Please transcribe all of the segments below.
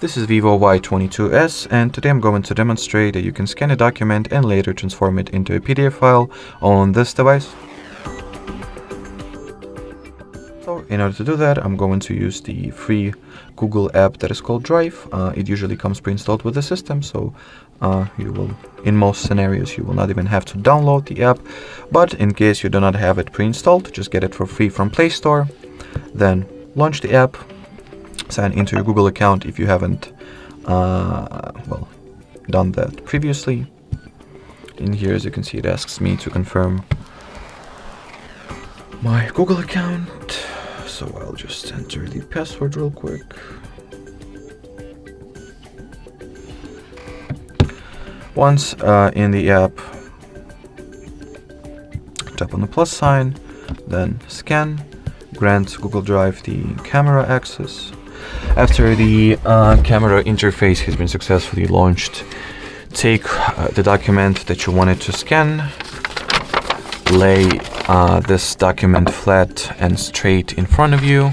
This is VIVO Y22S, and today I'm going to demonstrate that you can scan a document and later transform it into a PDF file on this device. So in order to do that, I'm going to use the free Google app that is called Drive. It usually comes pre-installed with the system, so you will, in most scenarios, you will not even have to download the app. But in case you do not have it pre-installed, just get it for free from Play Store. Then launch the app. Sign into your Google account if you haven't done that previously. In here, as you can see, it asks me to confirm my Google account, so I'll just enter the password real quick. Once in the app, tap on the plus sign, then scan, grant Google Drive the camera access. After the camera interface has been successfully launched, take the document that you wanted to scan, lay this document flat and straight in front of you,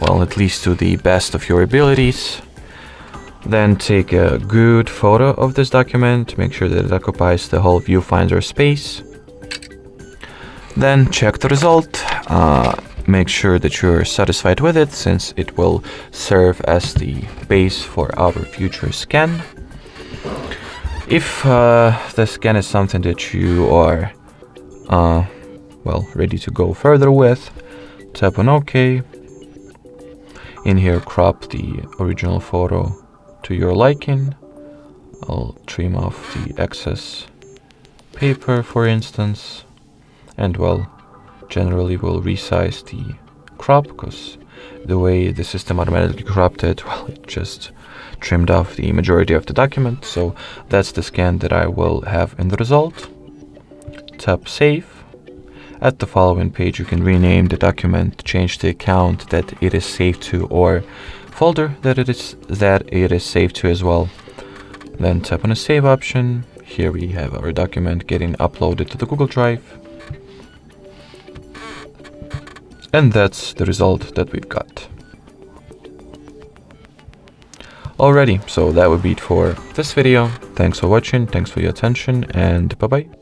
well, at least to the best of your abilities. Then take a good photo of this document, make sure that it occupies the whole viewfinder space. Then check the result. Make sure that you're satisfied with it, since it will serve as the base for our future scan. If the scan is something that you are ready to go further with, tap on OK. In here, crop the original photo to your liking. I'll trim off the excess paper, for instance, and generally we'll resize the crop, because the way the system automatically cropped it, it just trimmed off the majority of the document. So that's the scan that I will have in the result. Tap Save. At the following page, you can rename the document, change the account that it is saved to, or folder that it is saved to as well. Then tap on the Save option. Here we have our document getting uploaded to the Google Drive. And that's the result that we've got. Alrighty, so that would be it for this video. Thanks for watching, thanks for your attention, and bye-bye.